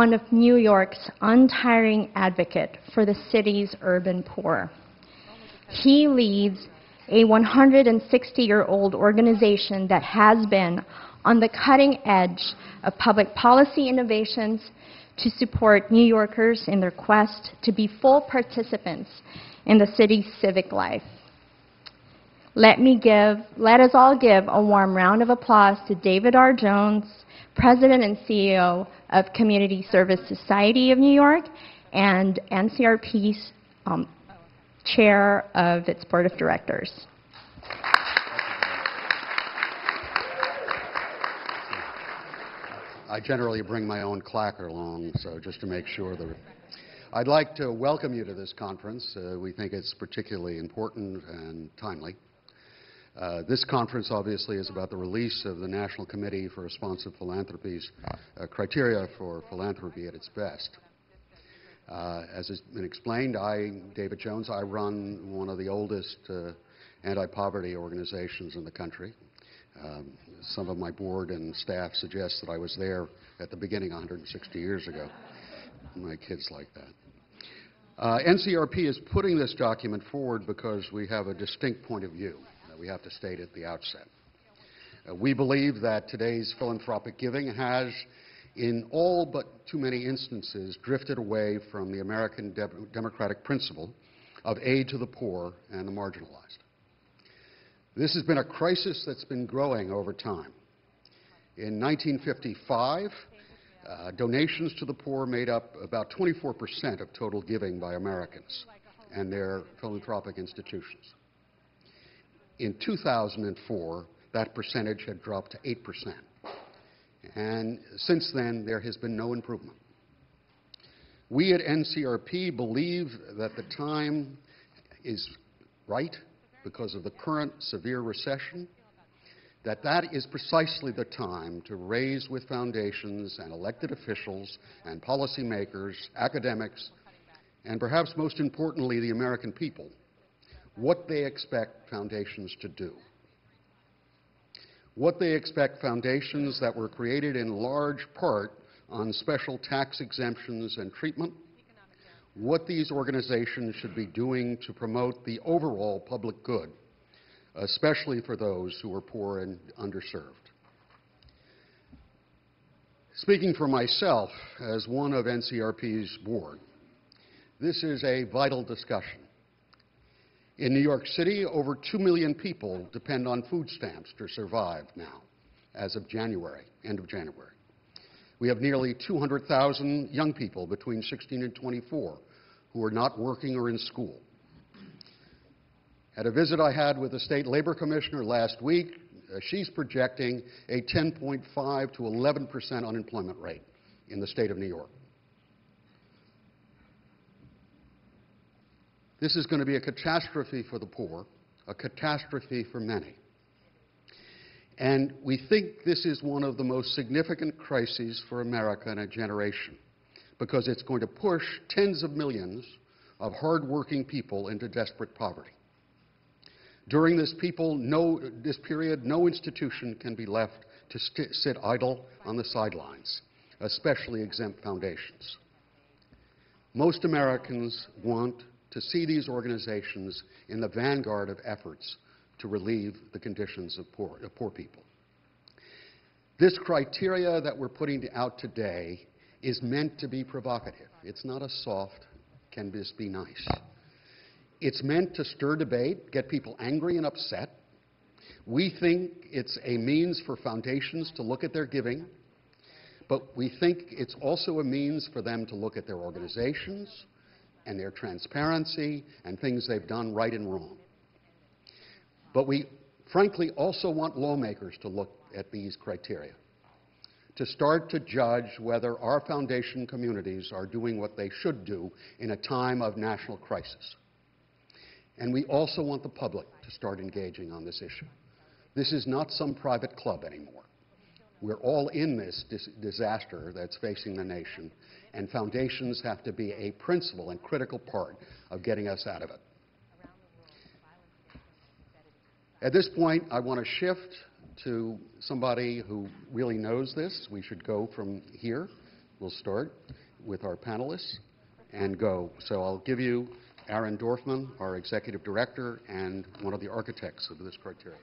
one of New York's untiring advocate for the city's urban poor. He leads a 160-year-old organization that has been on the cutting edge of public policy innovations to support New Yorkers in their quest to be full participants in the city's civic life. Let us all give a warm round of applause to David R. Jones, President and CEO of Community Service Society of New York and NCRP's Chair of its Board of Directors. I generally bring my own clacker along, so just to make sure that I'd like to welcome you to this conference. We think it's particularly important and timely. This conference obviously is about the release of the National Committee for Responsive Philanthropy's criteria for philanthropy at its best. As has been explained, David Jones, I run one of the oldest anti-poverty organizations in the country. Some of my board and staff suggest that I was there at the beginning 160 years ago. My kids like that. NCRP is putting this document forward because we have a distinct point of view that we have to state at the outset. We believe that today's philanthropic giving has, in all but too many instances, drifted away from the American democratic principle of aid to the poor and the marginalized. This has been a crisis that's been growing over time. In 1955, donations to the poor made up about 24% of total giving by Americans and their philanthropic institutions. In 2004, that percentage had dropped to 8%. And since then, there has been no improvement. We at NCRP believe that the time is right because of the current severe recession, that is precisely the time to raise with foundations and elected officials and policymakers, academics, and perhaps most importantly, the American people, what they expect foundations to do. What they expect foundations that were created in large part on special tax exemptions and treatment, what these organizations should be doing to promote the overall public good, especially for those who are poor and underserved. Speaking for myself as one of NCRP's board, this is a vital discussion. In New York City, over 2 million people depend on food stamps to survive now, as of January, end of January. We have nearly 200,000 young people between 16 and 24 who are not working or in school. At a visit I had with the state labor commissioner last week, she's projecting a 10.5 to 11% unemployment rate in the state of New York. This is going to be a catastrophe for the poor, a catastrophe for many. And we think this is one of the most significant crises for America in a generation, because it's going to push tens of millions of hardworking people into desperate poverty. During this period, no institution can be left to sit idle on the sidelines, especially exempt foundations. Most Americans want to see these organizations in the vanguard of efforts to relieve the conditions of poor people. This criteria that we're putting out today is meant to be provocative. It's not a soft, can this be nice? It's meant to stir debate, get people angry and upset. We think it's a means for foundations to look at their giving, but we think it's also a means for them to look at their organizations and their transparency and things they've done right and wrong. But we, frankly, also want lawmakers to look at these criteria, to start to judge whether our foundation communities are doing what they should do in a time of national crisis. And we also want the public to start engaging on this issue. This is not some private club anymore. We're all in this disaster that's facing the nation, and foundations have to be a principal and critical part of getting us out of it. At this point, I want to shift to somebody who really knows this. We should go from here we'll start with our panelists and go. So I'll give you Aaron Dorfman, our Executive Director and one of the architects of this criteria.